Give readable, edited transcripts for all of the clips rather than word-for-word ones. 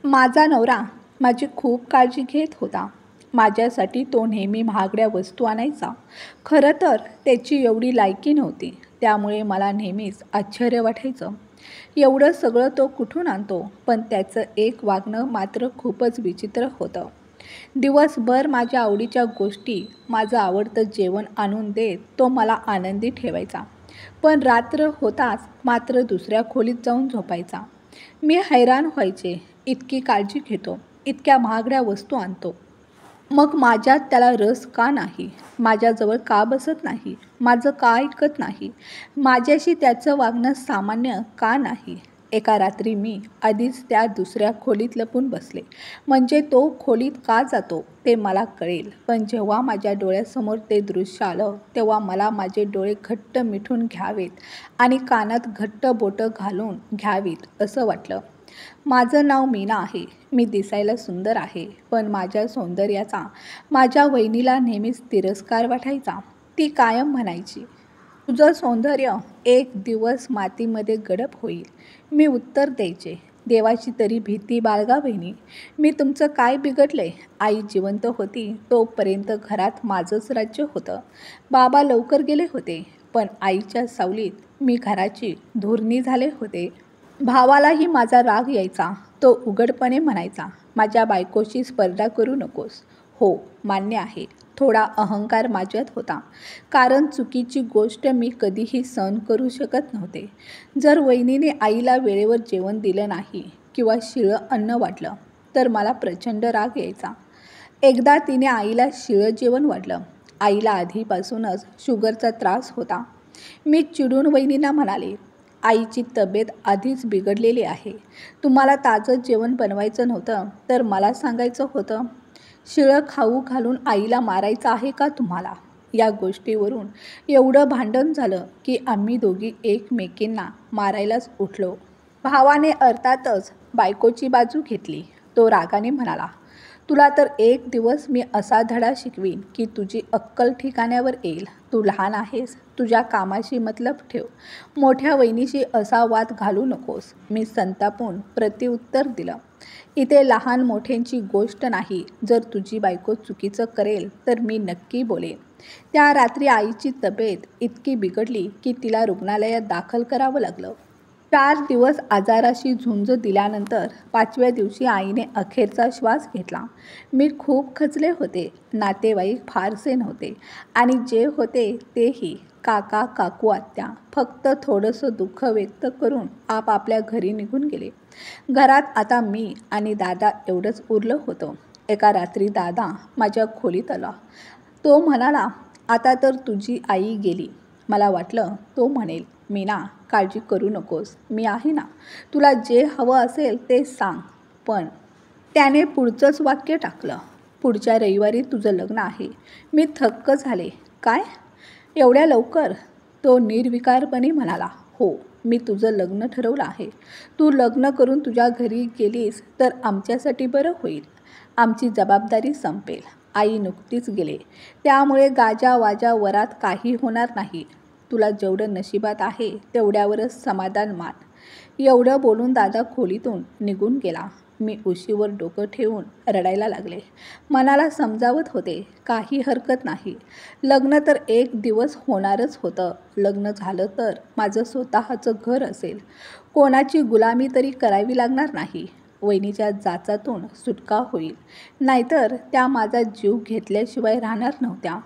माझा नवरा माझी खूप काळजी घेत होता. माझ्यासाठी तो नेहमी महागड्या वस्तू आणायचा. खरं तर त्याची एवढी लायकी नव्हती. त्यामुळे मला नेहमीच आश्चर्य वाटायचं. एवढं सगळं तो कुठून आणतो? पण त्याचं एक वागणं मात्र खूपच विचित्र होतं. दिवसभर माझ्या आवडीच्या गोष्टी, माझं आवडतं जेवण आणून देत तो मला आनंदी ठेवायचा. पण रात्र होताच मात्र दुसऱ्या खोलीत जाऊन झोपायचा. मी हैराण व्हायचे. इतकी काळजी घेतो, इतक्या महागड्या वस्तू आणतो, मग माझ्यात त्याला रस का नाही? माझ्याजवळ का बसत नाही? माझं का ऐकत नाही? माझ्याशी त्याचं वागणं सामान्य का नाही? एका रात्री मी आधीच त्या दुसऱ्या खोलीत लपून बसले. म्हणजे तो खोलीत का जातो ते मला कळेल. पण जेव्हा माझ्या डोळ्यासमोर ते दृश्य आलं तेव्हा मला माझे डोळे घट्ट मिटून घ्यावेत आणि कानात घट्ट बोटं घालून घ्यावीत असं वाटलं. माझं नाव मीना आहे. मी दिसायला सुंदर आहे. पण माझ्या सौंदर्याचा माझ्या वहिनीला नेहमीच तिरस्कार वाटायचा. ती कायम म्हणायची, तुझं सौंदर्य एक दिवस मातीमध्ये गडप होईल. मी उत्तर द्यायचे, देवाची तरी भीती बाळगा वहिनी. मी तुमचं काय बिघडले? आई जिवंत होती तोपर्यंत घरात माझंच राज्य होतं. बाबा लवकर गेले होते. पण आईच्या सावलीत मी घराची धुरणी झाले होते. भावालाही माझा राग यायचा. तो उघडपणे म्हणायचा, माझ्या बायकोशी स्पर्धा करू नकोस. हो, मान्य आहे, थोडा अहंकार माझ्यात होता. कारण चुकीची गोष्ट मी कधीही सहन करू शकत नव्हते. जर वहिनीने आईला वेळेवर जेवण दिलं नाही किंवा शिळं अन्न वाढलं तर मला प्रचंड राग यायचा. एकदा तिने आईला शिळं जेवण वाढलं. आईला आधीपासूनच शुगरचा त्रास होता. मी चिडून वहिनीला म्हणाले, आईची तब्येत आधीच बिघडलेली आहे. तुम्हाला ताजं जेवण बनवायचं नव्हतं तर मला सांगायचं होतं. शिळं खाऊ घालून आईला मारायचं आहे का तुम्हाला? या गोष्टीवरून एवढं भांडण झालं की आम्ही दोघी एकमेकींना मारायलाच उठलो. भावाने अर्थातच बायकोची बाजू घेतली. तो रागाने म्हणाला, तुला तर एक दिवस मी असा धडा शिकवीन की तुझी अक्कल ठिकाण्यावर येईल. तू लहान आहेस, तुझ्या कामाशी मतलब ठेव. मोठ्या वहिनीशी असा वाद घालू नकोस. मी संतापून प्रत्युत्तर दिलं, इथे लहान मोठ्यांची गोष्ट नाही. जर तुझी बायको चुकीचं करेल तर मी नक्की बोलेन. त्या रात्री आईची तब्येत इतकी बिघडली की तिला रुग्णालयात दाखल करावं लागलं. 4 दिवस आजाराशी झुंज दिल्यानंतर 5व्या दिवशी आईने अखेरचा श्वास घेतला. मी खूप खचले होते. नातेवाईक फारसे नव्हते आणि जे होते तेही काका काकू आत्या फक्त थोडंसं दुःख व्यक्त करून आपापल्या घरी निघून गेले. घरात आता मी आणि दादा एवढंच उरलं होतं. एका रात्री दादा माझ्या खोलीत आला. तो म्हणाला, आता तर तुझी आई गेली. मला वाटलं तो म्हणेल, मीना काळजी करू नकोस, मी आहे ना, तुला जे हवं असेल ते सांग. पण त्याने पुढचंच वाक्य टाकलं, पुढच्या रविवारी तुझं लग्न आहे. मी थक्क झाले. काय? एवढ्या लवकर? तो निर्विकारपणे म्हणाला, हो, मी तुझं लग्न ठरवलं आहे. तू लग्न करून तुझ्या घरी गेलीस तर आमच्यासाठी बरं होईल. आमची जबाबदारी संपेल. आई नुकतीच गेले, त्यामुळे गाजावाजा वरात काही होणार नाही. तुला जेवढं नशिबात आहे तेवढ्यावरच समाधान मान. एवढं बोलून दादा खोलीतून निघून गेला. मी उशीवर डोकं ठेवून रडायला लागले. मनाला समजावत होते, काही हरकत नाही. लग्न तर एक दिवस होणारच होतं. लग्न झालं तर माझं स्वतःचं घर असेल. कोणाची गुलामी तरी करावी लागणार नाही. वहिनीच्या जाचातून सुटका होईल. नाहीतर त्या माझा जीव घेतल्याशिवाय राहणार नव्हत्या.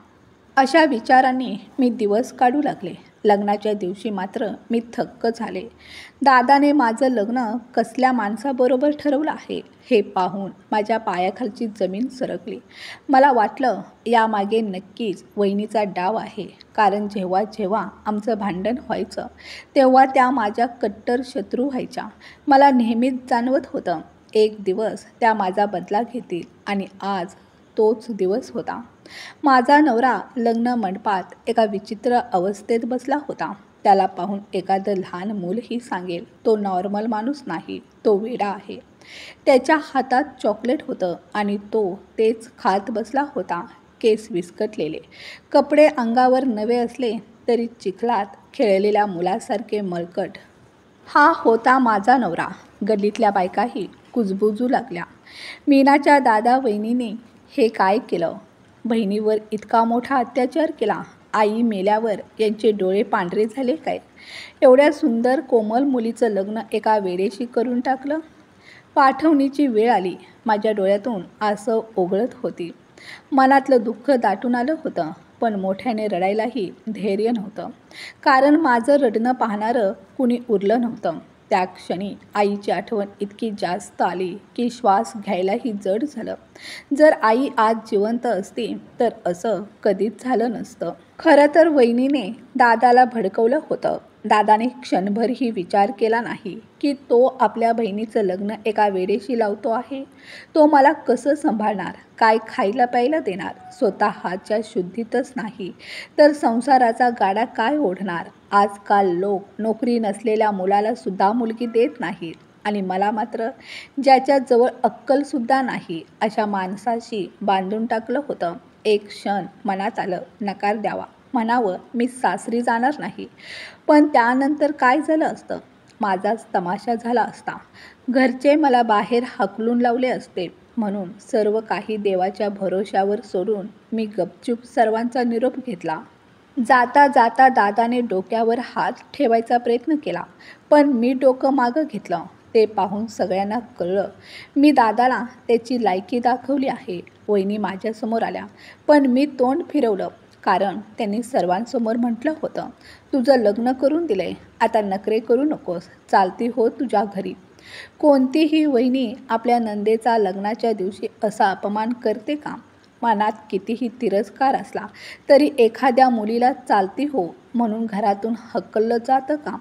अशा विचारांनी मी दिवस काढू लागले. लग्नाच्या दिवशी मात्र मी थक्क झाले. दादाने माझं लग्न कसल्या माणसाबरोबर ठरवलं आहे हे पाहून माझ्या पायाखालची जमीन सरकली. मला वाटलं यामागे नक्कीच वहिनीचा डाव आहे. कारण जेव्हा जेव्हा आमचं भांडण व्हायचं तेव्हा त्या माझ्या कट्टर शत्रू व्हायच्या. मला नेहमीच जाणवत होतं, एक दिवस त्या माझा बदला घेतील आणि आज तोच दिवस होता. माझा नवरा लग्न मंडपात एका विचित्र अवस्थेत बसला होता. त्याला पाहून एखादं लहान मूलही सांगेल, तो नॉर्मल माणूस नाही, तो वेडा आहे. त्याच्या हातात चॉकलेट होतं आणि तो तेच खात बसला होता. केस विस्कटलेले, कपडे अंगावर नवे असले तरी चिखलात खेळलेल्या मुलासारखे मळकट. हा होता माझा नवरा. गल्लीतल्या बायकाही कुजबुजू लागल्या. मीनाच्या दादा वहिनीने हे काय केलं? बहिणीवर इतका मोठा अत्याचार केला. आई मेल्यावर यांचे डोळे पांढरे झाले काय? एवढ्या सुंदर कोमल मुलीचं लग्न एका वेडेशी करून टाकलं. पाठवणीची वेळ आली. माझ्या डोळ्यातून आसं ओघळत होती. मनातलं दुःख दाटून आलं होतं. पण मोठ्याने रडायलाही धैर्य नव्हतं. कारण माझं रडणं पाहणारं कुणी उरलं नव्हतं. त्या क्षणी आईची आठवण इतकी जास्त आली की श्वास घ्यायलाही जड झालं. जर आई आज जिवंत असती तर असं कधीच झालं नसतं. खरं तर वहिनीने दादाला भडकवलं होतं. दादाने क्षणभरही विचार केला नाही की तो आपल्या बहिणीचं लग्न एका वेडेशी लावतो आहे. तो मला कसं सांभाळणार, काय खायला प्यायला देणार, स्वतःच्या शुद्धीतच नाही तर संसाराचा गाडा काय ओढणार. आजकाल लोक नोकरी नसलेल्या मुलाला सुद्धा मुलगी देत नाहीत आणि मला मात्र ज्याच्याजवळ अक्कलसुद्धा नाही अशा माणसाशी बांधून टाकलं होतं. एक क्षण मनात आलं नकार द्यावा, म्हणावं मी सासरी जाणार नाही. पण त्यानंतर काय झालं असतं? माझाच तमाशा झाला असता. घरचे मला बाहेर हाकलून लावले असते. म्हणून सर्व काही देवाच्या भरोश्यावर सोडून मी गपचूप सर्वांचा निरोप घेतला. जाता जाता दादाने डोक्यावर हात ठेवायचा प्रयत्न केला. पण मी डोकं मागं घेतलं. ते पाहून सगळ्यांना कळलं मी दादाला त्याची लायकी दाखवली आहे. वहिनी माझ्यासमोर आल्या. पण मी तोंड फिरवलं. कारण त्यांनी सर्वांसमोर म्हटलं होतं तुझं लग्न करून दिलंय, आता नखरे करू नकोस, चालती हो तुझ्या घरी. कोणतीही वहिनी आपल्या नंदेचा लग्नाच्या दिवशी असा अपमान करते का? मनात कितीही तिरस्कार असला तरी एखाद्या मुलीला चालती हो म्हणून घरातून हकललं जातं का?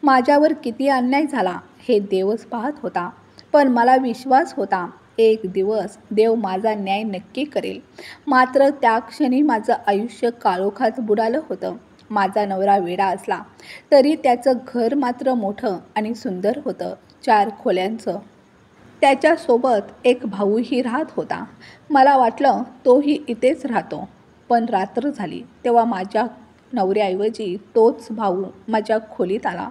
माझ्यावर किती अन्याय झाला हे देवच पाहत होता. पण मला विश्वास होता एक दिवस देव माझा न्याय नक्की करेल. मात्र त्या क्षणी माझं आयुष्य काळोखात बुडालं होतं. माझा नवरा वेडा असला तरी त्याचं घर मात्र मोठं आणि सुंदर होतं, 4 खोल्यांचं. त्याच्यासोबत एक भाऊही राहत होता. मला वाटलं तोही इथेच राहतो. पण रात्र झाली तेव्हा माझ्या नवऱ्याऐवजी तोच भाऊ माझ्या खोलीत आला.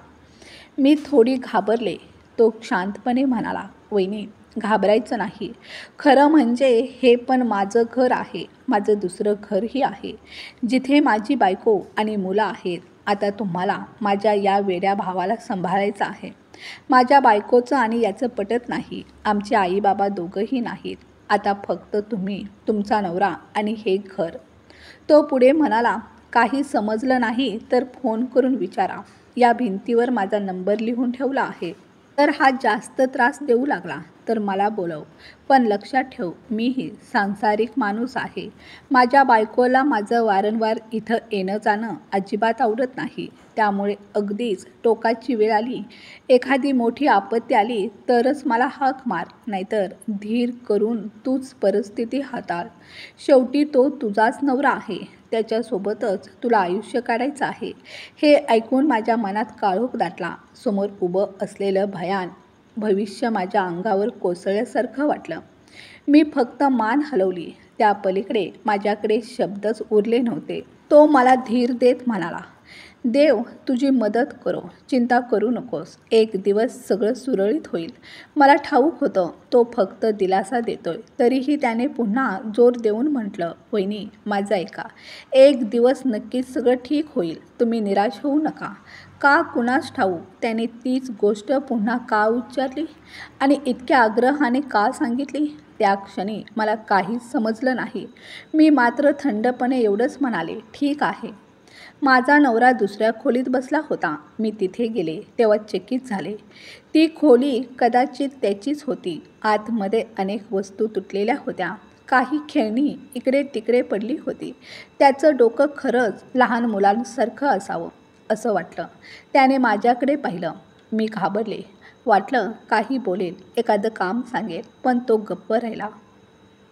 मी थोडी घाबरले. तो शांतपणे म्हणाला, वहिनी घाबरायचं नाही. खरं म्हणजे हे पण माझं घर आहे. माझं दुसरं घरही आहे जिथे माझी बायको आणि मुलं आहेत. आता तुम्हाला माझ्या या वेड्या भावाला सांभाळायचं आहे. माझ्या बायकोचं आणि याचं पटत नाही. आमचे आई बाबा दोघंही नाहीत. आता फक्त तुम्ही, तुमचा नवरा आणि हे घर. तो पुढे म्हणाला, काही समजलं नाही तर फोन करून विचारा. या भिंतीवर माझा नंबर लिहून ठेवला आहे. तर हा जास्त त्रास देऊ लागला तर मला बोलव. पण लक्षात ठेव मीही सांसारिक माणूस आहे. माझ्या बायकोला माझं वारंवार इथं येणं जाणं अजिबात आवडत नाही. त्यामुळे अगदीच टोकाची वेळ आली, एखादी मोठी आपत्ती आली तरच मला हाक मार. नाहीतर धीर करून तूच परिस्थिती हाताळ. शेवटी तो तुझाच नवरा आहे. त्याच्यासोबतच तुला आयुष्य काढायचं आहे. हे ऐकून माझ्या मनात काळोख दाटला. समोर उभं असलेलं भयान भविष्य माझ्या अंगावर कोसळल्यासारखं वाटलं. मी फक्त मान हलवली. त्या पलीकडे माझ्याकडे शब्दच उरले नव्हते. तो मला धीर देत म्हणाला, देव तुझी मदत करो, चिंता करू नकोस. एक दिवस सगळं सुरळीत होईल. मला ठाऊक होतं तो फक्त दिलासा देतोय. तरीही त्याने पुन्हा जोर देऊन म्हटलं, वहिनी माझं ऐका. एक दिवस नक्कीच सगळं ठीक होईल. तुम्ही निराश होऊ नका. का कुणास ठाऊक त्याने तीच गोष्ट पुन्हा का उच्चारली आणि इतक्या आग्रहाने का सांगितली? त्या क्षणी मला काहीच समजलं नाही. मी मात्र थंडपणे एवढंच म्हणाले, ठीक आहे. माझा नवरा दुसऱ्या खोलीत बसला होता. मी तिथे गेले तेव्हा चकित झाले. ती खोली कदाचित त्याचीच होती. आतमध्ये अनेक वस्तू तुटलेल्या होत्या. काही खेळणी इकडे तिकडे पडली होती. त्याचं डोकं खरंच लहान मुलांसारखं असावं असं वाटलं. त्याने माझ्याकडे पाहिलं. मी घाबरले. वाटलं काही बोलेल, एखादं काम सांगेल. पण तो गप्प राहिला.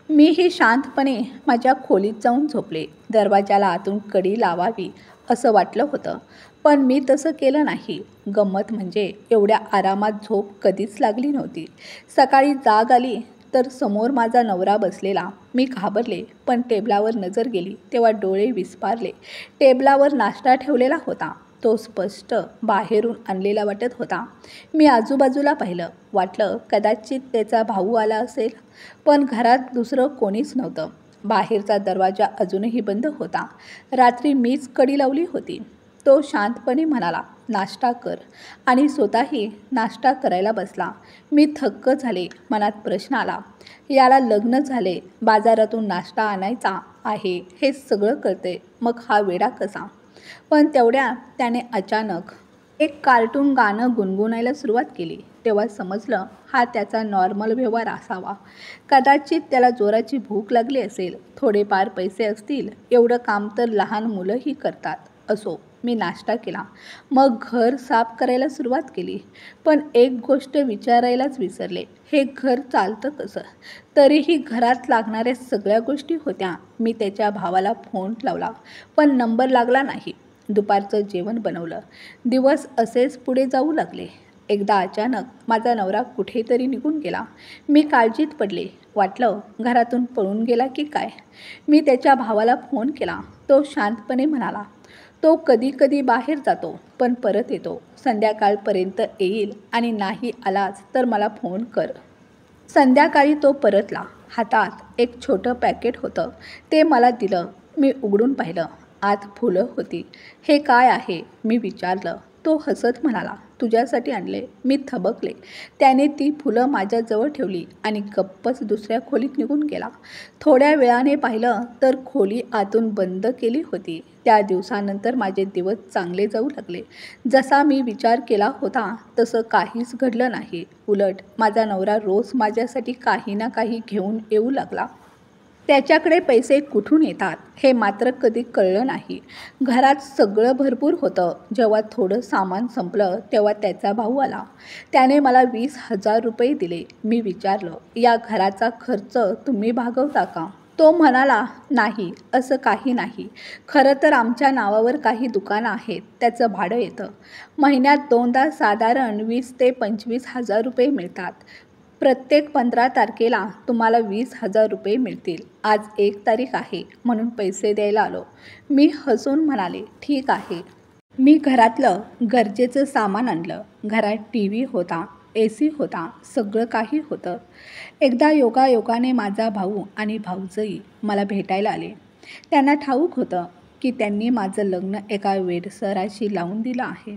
मीही शांतपणे माझ्या खोलीत जाऊन झोपले. दरवाजाला आतून कडी लावावी असं वाटलं होतं. पण मी तसं केलं नाही. गंमत म्हणजे एवढ्या आरामात झोप कधीच लागली नव्हती. सकाळी जाग आली तर समोर माझा नवरा बसलेला. मी घाबरले. पण टेबलावर नजर गेली तेव्हा डोळे विस्फारले. टेबलावर नाश्ता ठेवलेला होता. तो स्पष्ट बाहेरून आणलेला वाटत होता. मी आजूबाजूला पाहिलं. वाटलं कदाचित त्याचा भाऊ आला असेल, पण घरात दुसरं कोणीच नव्हतं. बाहेरचा दरवाजा अजूनही बंद होता. रात्री मीच कडी लावली होती. तो शांतपणे म्हणाला, नाश्ता कर, आणि स्वतःही नाश्ता करायला बसला. मी थक्क झाले. मनात प्रश्न आला, याला लग्न झाले, बाजारातून नाश्ता आणायचा आहे हे सगळं कळते, मग हा वेडा कसा? पण तेवढ्या त्याने अचानक एक कार्टून गाणं गुणगुणायला सुरुवात केली. तेव्हा समजलं हा त्याचा नॉर्मल व्यवहार असावा. कदाचित त्याला जोराची भूक लागली असेल, थोडेफार पैसे असतील, एवढं काम तर लहान मुलंही करतात. असो, मी नाश्ता केला. मग घर साफ करायला सुरुवात केली. पण एक गोष्ट विचारायलाच विसरले, हे घर चालतं कसं? तरीही घरात लागणाऱ्या सगळ्या गोष्टी होत्या. मी त्याच्या भावाला फोन लावला, पण नंबर लागला नाही. दुपारचं जेवण बनवलं. दिवस असेच पुढे जाऊ लागले. एकदा अचानक माझा नवरा कुठेतरी निघून गेला. मी काळजीत पडले. वाटलं घरातून पळून गेला की काय. मी त्याच्या भावाला फोन केला. तो शांतपणे म्हणाला, तो कधी कधी बाहेर जातो, पण परत येतो. संध्याकाळपर्यंत येईल, आणि नाही आलाच तर मला फोन कर. संध्याकाळी तो परतला. हातात एक छोटं पॅकेट होतं. ते मला दिलं. मी उघडून पाहिलं. आत फुलं होती. हे काय आहे? मी विचारलं. तो हसत म्हणाला, तुझ्यासाठी आणले. मी थबकले. त्याने ती फुलं माझ्याजवळ ठेवली आणि गप्पच दुसऱ्या खोलीत निघून गेला. थोड्या वेळाने पाहिलं तर खोली आतून बंद केली होती. त्या दिवसानंतर माझे दिवस चांगले जाऊ लागले. जसा मी विचार केला होता तसं काहीच घडलं नाही. उलट माझा नवरा रोज माझ्यासाठी काही ना काही घेऊन येऊ लागला. त्याच्याकडे पैसे कुठून येतात हे मात्र कधी कळलं नाही. घरात सगळं भरपूर होतं. जेव्हा थोडं सामान संपलं तेव्हा त्याचा भाऊ आला. त्याने मला 20,000 रुपये दिले. मी विचारलं, या घराचा खर्च तुम्ही भागवता का? तो म्हणाला, नाही, असं काही नाही. खरं तर आमच्या नावावर काही दुकानं आहेत, त्याचं भाडं येतं. महिन्यात 2दा साधारण 20 ते 25,000 रुपये मिळतात. प्रत्येक 15 तारखेला तुम्हाला 20,000 रुपये मिळतील. आज 1 तारीख आहे, म्हणून पैसे द्यायला आलो. मी हसून म्हणाले, ठीक आहे. मी घरातलं गरजेचं सामान आणलं. घरात TV होता, AC होता, सगळं काही होतं. एकदा योगायोगाने माझा भाऊ आणि भाऊजई मला भेटायला आले. त्यांना ठाऊक होतं की त्यांनी माझं लग्न एका वेडसराशी लावून दिलं आहे.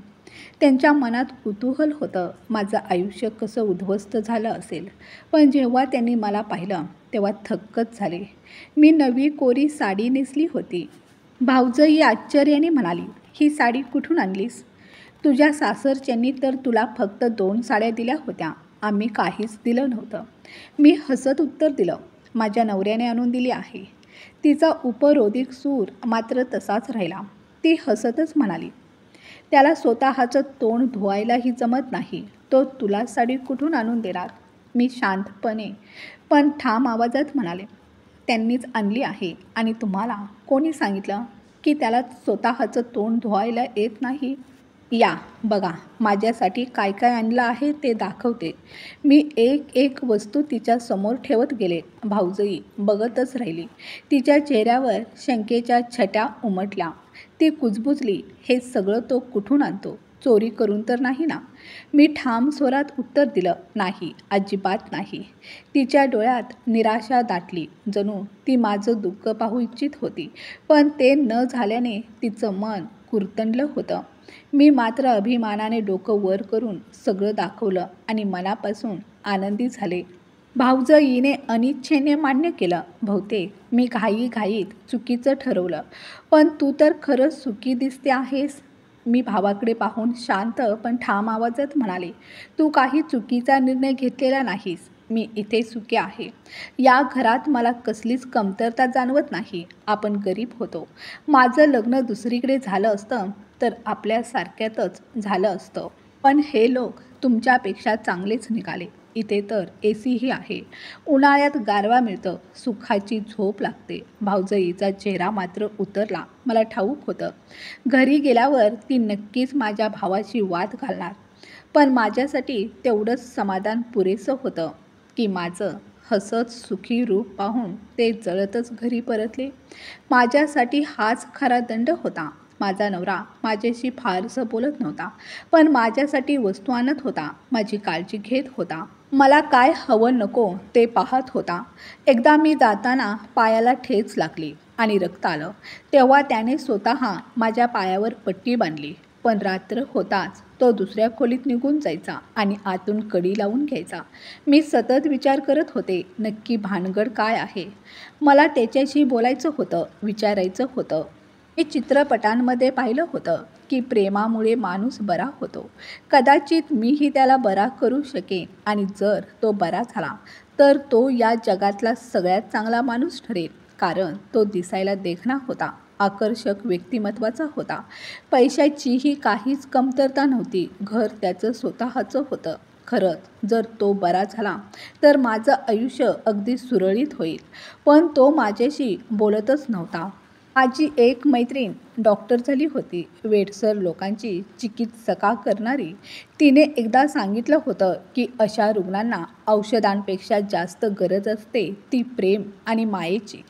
त्यांच्या मनात कुतूहल होतं, माझं आयुष्य कसं उद्ध्वस्त झालं असेल. पण जेव्हा त्यांनी मला पाहिलं तेव्हा थक्कच झाले. मी नवी कोरी साडी नेसली होती. भाऊजई आश्चर्याने म्हणाली, ही साडी कुठून आणलीस? तुझ्या सासरच्यांनी तर तुला फक्त 2 साड्या दिल्या होत्या. आम्ही काहीच दिलं नव्हतं. मी हसत उत्तर दिलं, माझ्या नवऱ्याने आणून दिली आहे. तिचा उपरोधिक सूर मात्र तसाच राहिला. ती हसतच म्हणाली, त्याला स्वतःचं तोंड धुवायलाही जमत नाही, तो तुला साडी कुठून आणून देणार? मी शांतपणे पण ठाम आवाजात म्हणाले, त्यांनीच आणली आहे. आणि तुम्हाला कोणी सांगितलं की त्याला स्वतःचं तोंड धुवायला येत नाही? या बघा, माझ्यासाठी काय काय आणलं आहे ते दाखवते. मी एक एक वस्तू तिच्या समोर ठेवत गेले. भाऊजई बघतच राहिली. तिच्या चेहऱ्यावर शंकेच्या छटा उमटल्या. ती कुजबुजली, हे सगळं तो कुठून आणतो? चोरी करून तर नाही ना? मी ठाम स्वरात उत्तर दिलं, नाही, अजिबात नाही. तिच्या डोळ्यात निराशा दाटली. जणू ती माझं दुःख पाहू इच्छित होती, पण ते न झाल्याने तिचं मन कुरतंडलं होतं. मी मात्र अभिमानाने डोकं वर करून सगळं दाखवलं आणि मनापासून आनंदी झाले. भाऊजईने अनिच्छेने मान्य केलं, बहुतेक मी घाईघाईत चुकीचं ठरवलं, पण तू तर खरंच सुखी दिसते आहेस. मी भावाकडे पाहून शांत पण ठाम आवाजात म्हणाले, तू काही चुकीचा निर्णय घेतलेला नाहीस. मी इथे सुखी आहे. या घरात मला कसलीच कमतरता जाणवत नाही. आपण गरीब होतो. माझं लग्न दुसरीकडे झालं असतं तर आपल्यासारख्यातच झालं असतं. पण हे लोक तुमच्यापेक्षा चांगलेच निघाले. इथे तर AC ही आहे. उन्हाळ्यात गारवा मिळतं, सुखाची झोप लागते. भाऊजईचा चेहरा मात्र उतरला. मला ठाऊक होतं, घरी गेल्यावर ती नक्कीच माझ्या भावाशी वाद घालणार. पण माझ्यासाठी तेवढंच समाधान पुरेसं होतं की माझं हसत सुखी रूप पाहून ते जळतच घरी परतले. माझ्यासाठी हाच खरा दंड होता. माझा नवरा माझ्याशी फारसं बोलत नव्हता, पण माझ्यासाठी वस्तू आणत होता, माझी काळजी घेत होता, मला काय हवं नको ते पाहत होता. एकदा मी जाताना पायाला ठेच लागली आणि रक्त आलं, तेव्हा त्याने स्वतः माझ्या पायावर पट्टी बांधली. पण रात्र होताच तो दुसऱ्या खोलीत निघून जायचा आणि आतून कडी लावून घ्यायचा. मी सतत विचार करत होते, नक्की भानगड काय आहे. मला त्याच्याशी बोलायचं होतं, विचारायचं होतं. मी चित्रपटांमध्ये पाहिलं होतं की प्रेमामुळे माणूस बरा होतो. कदाचित मीही त्याला बरा करू शकेन आणि जर तो बरा झाला तर तो या जगातला सगळ्यात चांगला माणूस ठरेल. कारण तो दिसायला देखणा होता, आकर्षक व्यक्तिमत्वाचा होता, पैशाचीही काहीच कमतरता नव्हती, घर त्याचं स्वतःचं होतं. खरंच जर तो बरा झाला तर माझं आयुष्य अगदी सुरळीत होईल. पण तो माझ्याशी बोलतच नव्हता. माझी एक मैत्रीण डॉक्टर झाली होती, वेडसर लोकांची चिकित्सका करणारी. तिने एकदा सांगितलं होतं की अशा रुग्णांना औषधांपेक्षा जास्त गरज असते ती प्रेम आणि मायेची.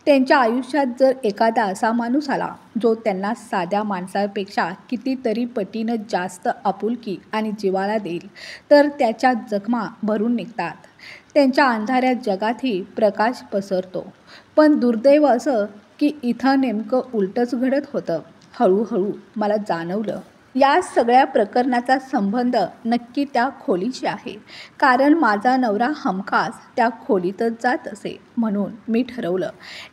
त्यांच्या आयुष्यात जर एखादा असा माणूस आला जो त्यांना साध्या माणसापेक्षा कितीतरी पटीनं जास्त आपुलकी आणि जिव्हाळा देईल तर त्याच्या जखमा भरून निघतात. त्यांच्या अंधाऱ्या जगातही प्रकाश पसरतो. पण दुर्दैव असं की इथं नेमकं उलटंच घडत होतं. हळूहळू मला जाणवलं या सगळ्या प्रकरणाचा संबंध नक्की त्या खोलीशी आहे. कारण माझा नवरा हमखास त्या खोलीतच जात असे. म्हणून मी ठरवलं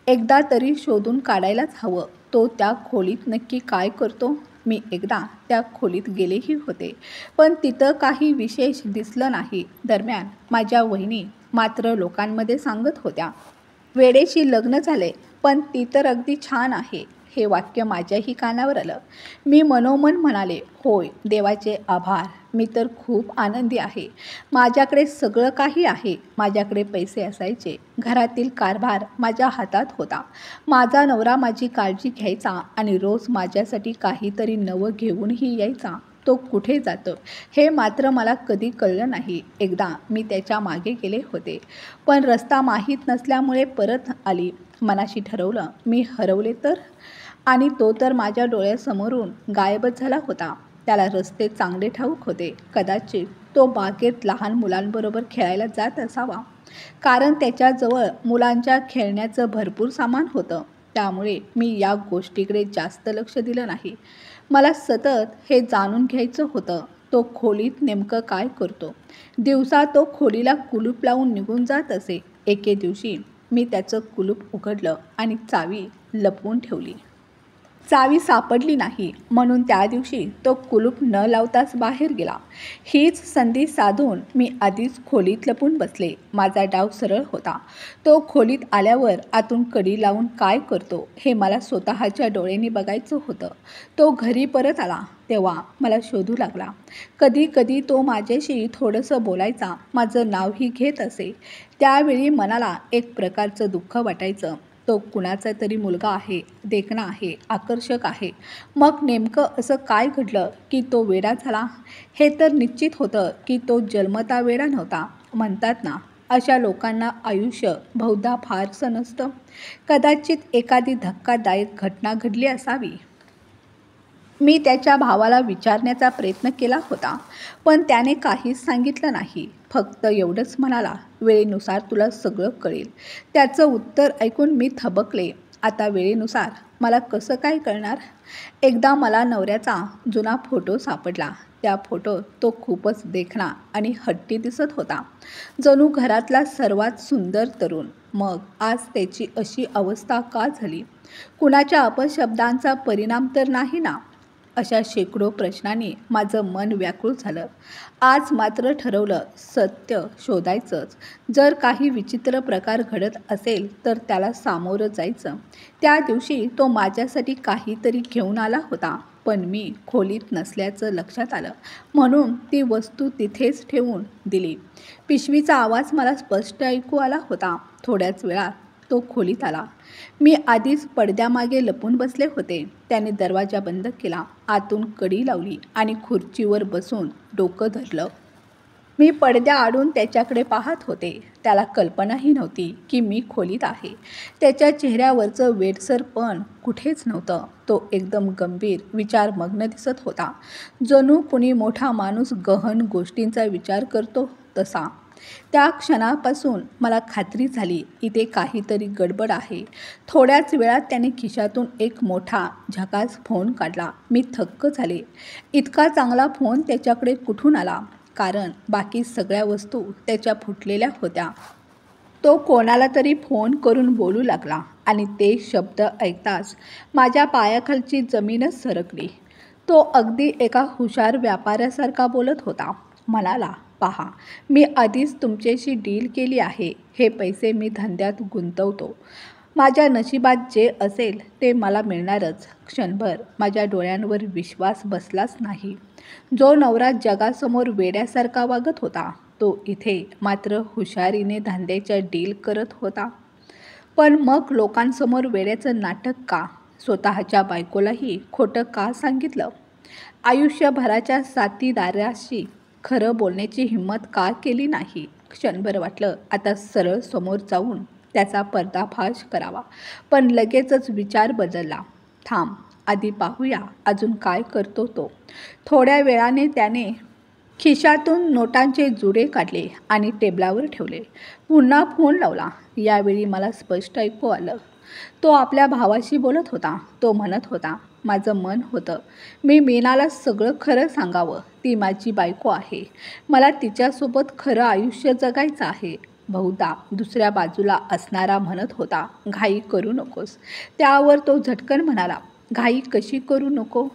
एकदा तरी शोधून काढायलाच हवं, तो त्या खोलीत नक्की काय करतो. मी एकदा त्या खोलीत गेलेही होते, पण तिथं काही विशेष दिसलं नाही. दरम्यान माझ्या वहिनी मात्र लोकांमध्ये सांगत होत्या, वेडेशी लग्न झाले पण ती तर अगदी छान आहे. हे वाक्य माझ्याही कानावर आलं. मी मनोमन म्हणाले, होय, देवाचे आभार, मी तर खूप आनंदी आहे. माझ्याकडे सगळं काही आहे. माझ्याकडे पैसे असायचे, घरातील कारभार माझ्या हातात होता, माझा नवरा माझी काळजी घ्यायचा आणि रोज माझ्यासाठी काहीतरी नवं घेऊनही यायचा. तो कुठे जातो हे मात्र मला कधी कळलं नाही. एकदा मी त्याच्या मागे गेले होते, पण रस्ता माहीत नसल्यामुळे परत आली. मनाशी ठरवलं, मी हरवले तर, आणि तो तर माझ्या डोळ्यासमोरून गायबच झाला होता. त्याला रस्ते चांगले ठाऊक होते. कदाचित तो बागेत लहान मुलांबरोबर खेळायला जात असावा, कारण त्याच्याजवळ मुलांच्या खेळण्याचं भरपूर सामान होतं. त्यामुळे मी या गोष्टीकडे जास्त लक्ष दिलं नाही. मला सतत हे जाणून घ्यायचं होतं, तो खोलीत नेमकं काय करतो. दिवसा तो खोलीला कुलूप लावून निघून जात असे. एके दिवशी मी त्याचं कुलूप उघडलं आणि चावी लपवून ठेवली. चावी सापडली नाही म्हणून त्या दिवशी तो कुलूप न लावताच बाहेर गेला. हीच संधी साधून मी आधीच खोलीत लपून बसले. माझा डाव सरळ होता. तो खोलीत आल्यावर आतून कडी लावून काय करतो हे मला स्वतःच्या डोळ्यांनी बघायचं होतं. तो घरी परत आला तेव्हा मला शोधू लागला. कधी कधी तो माझ्याशी थोडंसं बोलायचा, माझं नावही घेत असे. त्यावेळी मनाला एक प्रकारचं दुःख वाटायचं. तो कुणाचा तरी मुलगा आहे, देखणा आहे, आकर्षक आहे. मग नेमकं असं काय घडलं की तो वेडा झाला. हे तर निश्चित होतं की तो जन्मता वेडा नव्हता. म्हणतात ना, अशा लोकांना आयुष्य बहुधा फारसं नसतं. कदाचित एखादी धक्कादायक घटना घडली असावी. मी त्याच्या भावाला विचारण्याचा प्रयत्न केला होता, पण त्याने काहीच सांगितलं नाही. फक्त एवढंच म्हणाला, वेळेनुसार तुला सगळं कळेल. त्याचं उत्तर ऐकून मी थबकले. आता वेळेनुसार मला कसं काय कळणार. एकदा मला नवऱ्याचा जुना फोटो सापडला. त्या फोटोत तो खूपच देखणा आणि हट्टी दिसत होता, जणू घरातला सर्वात सुंदर तरुण. मग आज त्याची अशी अवस्था का झाली. कुणाच्या अपशब्दांचा परिणाम तर नाही ना. अशा शेकडो प्रश्नांनी माझं मन व्याकुळ झालं. आज मात्र ठरवलं, सत्य शोधायचंच. जर काही विचित्र प्रकार घडत असेल तर त्याला सामोरं जायचं. त्या दिवशी तो माझ्यासाठी काहीतरी घेऊन आला होता, पण मी खोलीत नसल्याचं लक्षात आलं म्हणून ती वस्तू तिथेच ठेवून दिली. पिशवीचा आवाज मला स्पष्ट ऐकू आला होता. थोड्याच वेळात तो खोलीत आला. मी आधीच पडद्यामागे लपून बसले होते. त्याने दरवाजा बंद केला, आतून कडी लावली आणि खुर्चीवर बसून डोकं धरलं. मी पडद्याआडून त्याच्याकडे पाहत होते. त्याला कल्पनाही नव्हती की मी खोलीत आहे. त्याच्या चेहऱ्यावरचं वेडसरपण कुठेच नव्हतं. तो एकदम गंभीर, विचारमग्न दिसत होता. जणू कुणी मोठा माणूस गहन गोष्टींचा विचार करतो तसा. त्या क्षणापासून मला खात्री झाली, इथे काहीतरी गडबड आहे. थोड्याच वेळात त्याने खिशातून एक मोठा झकास फोन काढला. मी थक्क झाले. इतका चांगला फोन त्याच्याकडे कुठून आला? कारण बाकी सगळ्या वस्तू त्याच्या फुटलेल्या होत्या. तो कोणाला तरी फोन करून बोलू लागला आणि ते शब्द ऐकताच माझ्या पायाखालची जमीनच सरकली. तो अगदी एका हुशार व्यापाऱ्यासारखा बोलत होता. म्हणाला, पहा, मी आधीच तुमच्याशी डील केली आहे. हे पैसे मी धंद्यात गुंतवतो. माझ्या नशिबात जे असेल ते मला मिळणारच. क्षणभर माझ्या डोळ्यांवर विश्वास बसलाच नाही. जो नवरा जगासमोर वेड्यासारखा वागत होता, तो इथे मात्र हुशारीने धंद्याच्या डील करत होता. पण मग लोकांसमोर वेड्याचं नाटक का? स्वतःच्या बायकोलाही खोटं का सांगितलं? आयुष्यभराच्या साथीदाराशी खरं बोलण्याची हिंमत का केली नाही? क्षणभर वाटलं आता सरळ समोर जाऊन त्याचा पर्दाफाश करावा. पण लगेचच विचार बदलला. थांब, आधी पाहूया अजून काय करतो तो. थोड्या वेळाने त्याने खिशातून नोटांचे जुडे काढले आणि टेबलावर ठेवले. पुन्हा फोन लावला. यावेळी मला स्पष्ट ऐकू आलं. तो आपल्या भावाशी बोलत होता. तो म्हणत होता, माझं मन होतं मी मीनाला सगळं खरं सांगावं. ती माझी बायको आहे. मला तिच्यासोबत खरं आयुष्य जगायचं आहे. बहुधा दुसऱ्या बाजूला असणारा म्हणत होता, घाई करू नकोस. त्यावर तो झटकन म्हणाला, घाई कशी करू नको?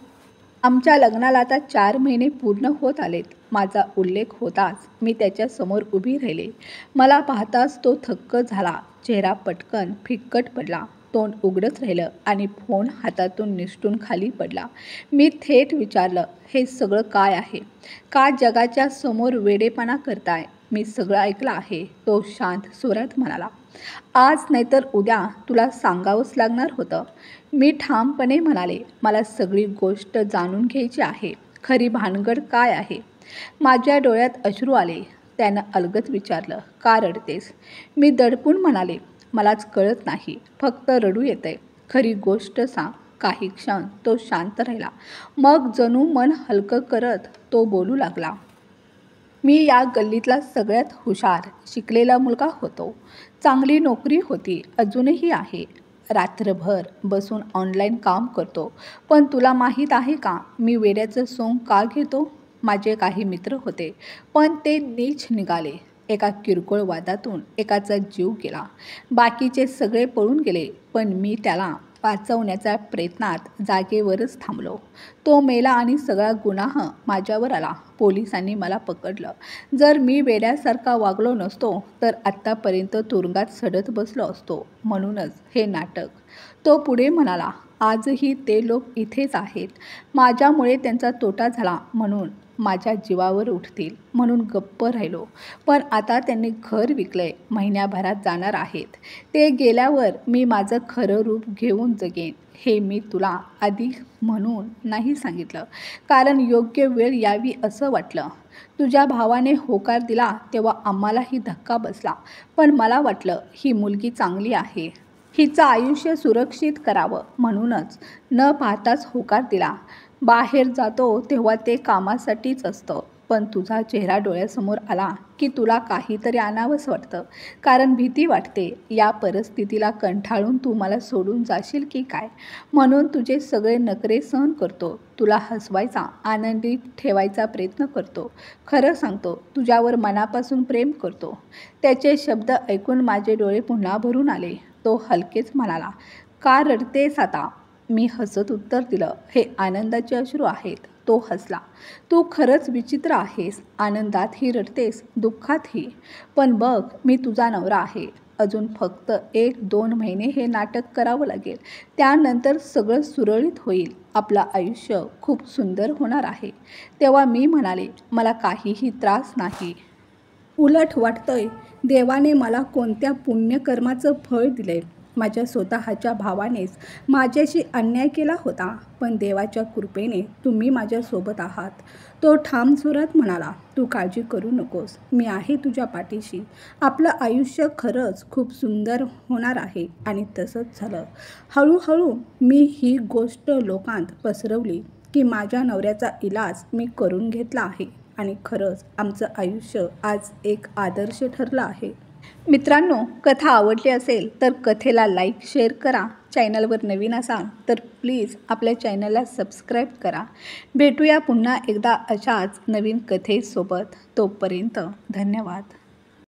आमच्या लग्नाला आता 4 महिने पूर्ण होत आलेत. माझा उल्लेख होताच मी त्याच्यासमोर उभी राहिले. मला पाहताच तो थक्क झाला. चेहरा पटकन फिक्कट पडला. तोंड उघडच राहिलं आणि फोन हातातून निसटून खाली पडला. मी थेट विचारलं, हे सगळं काय आहे? का जगाच्या समोर वेडेपणा करताय? मी सगळं ऐकलं आहे. तो शांत स्वरात म्हणाला, आज नाहीतर उद्या तुला सांगावंच लागणार होतं. मी ठामपणे म्हणाले, मला सगळी गोष्ट जाणून घ्यायची आहे. खरी भानगड काय आहे? माझ्या डोळ्यात अश्रू आले. त्यानं अलगद विचारलं, का रडतेस? मी दडपून म्हणाले, मलाच कळत नाही, फक्त रडू येतंय. खरी गोष्ट सांग. काही क्षण तो शांत राहिला. मग जणू मन हलकं करत तो बोलू लागला, मी या गल्लीतला सगळ्यात हुशार, शिकलेला मुलगा होतो. चांगली नोकरी होती, अजूनही आहे. रात्रभर बसून ऑनलाईन काम करतो. पण तुला माहीत आहे का मी वेड्याचं सोंग का घेतो? माझे काही मित्र होते, पण ते नीच निघाले. एका किरकोळ वादातून एकाचा जीव गेला. बाकीचे सगळे पळून गेले. पण मी त्याला वाचवण्याच्या प्रयत्नात जागेवरच थांबलो. तो मेला आणि सगळा गुन्हा माझ्यावर आला. पोलिसांनी मला पकडलं. जर मी वेड्यासारखा वागलो नसतो तर आत्तापर्यंत तुरुंगात सडत बसलो असतो. म्हणूनच हे नाटक. तो पुढे म्हणाला, आजही ते लोक इथेच आहेत. माझ्यामुळे त्यांचा तोटा झाला म्हणून माझ्या जीवावर उठतील म्हणून गप्प राहिलो. पण आता त्यांनी घर विकलंय. महिन्याभरात जाणार आहेत. ते गेल्यावर मी माझं खरं रूप घेऊन जगेन. हे मी तुला आधी म्हणून नाही सांगितलं, कारण योग्य वेळ यावी असं वाटलं. तुझ्या भावाने होकार दिला तेव्हा आम्हालाही धक्का बसला. पण मला वाटलं ही मुलगी चांगली आहे, हिचं आयुष्य सुरक्षित करावं म्हणूनच न पाहताच होकार दिला. बाहेर जातो तेव्हा ते कामासाठीच असतं. पण तुझा चेहरा डोळ्यासमोर आला की तुला काहीतरी आणावंसं वाटतं. कारण भीती वाटते या परिस्थितीला कंटाळून तू मला सोडून जाशील की काय. म्हणून तुझे सगळे नखरे सहन करतो. तुला हसवायचा, आनंदी ठेवायचा प्रयत्न करतो. खरं सांगतो, तुझ्यावर मनापासून प्रेम करतो. त्याचे शब्द ऐकून माझे डोळे पुन्हा भरून आले. तो हलकेच म्हणाला, का रडतेस आता? मी हसत उत्तर दिलं, हे आनंदाचे अश्रू आहेत. तो हसला, तू खरंच विचित्र आहेस. आनंदातही रडतेस, दुःखातही. पण बघ, मी तुझा नवरा आहे. अजून फक्त 1-2 महिने हे नाटक करावं लागेल. त्यानंतर सगळं सुरळीत होईल. आपलं आयुष्य खूप सुंदर होणार आहे. तेव्हा मी म्हणाले, मला काहीही त्रास नाही. उलट वाटतंय देवाने मला कोणत्या पुण्यकर्माचं फळ दिलंय. माझ्या स्वतःच्या भावानेच माझ्याशी अन्याय केला होता, पण देवाच्या कृपेने तुम्ही माझ्यासोबत आहात. तो ठाम सुरात म्हणाला, तू काळजी करू नकोस, मी आहे तुझ्या पाठीशी. आपलं आयुष्य खरंच खूप सुंदर होणार आहे. आणि तसंच झालं. हळूहळू मी ही गोष्ट लोकांत पसरवली की माझ्या नवऱ्याचा इलाज मी करून घेतला आहे आणि खरंच आमचं आयुष्य आज एक आदर्श ठरलं आहे. मित्रांनो, कथा आवडली असेल तर कथेला लाईक शेअर करा. चॅनलवर नवीन असाल तर प्लीज आपल्या चॅनलला सबस्क्राईब करा. भेटूया पुन्हा एकदा अशाच नवीन कथेसोबत. तोपर्यंत धन्यवाद.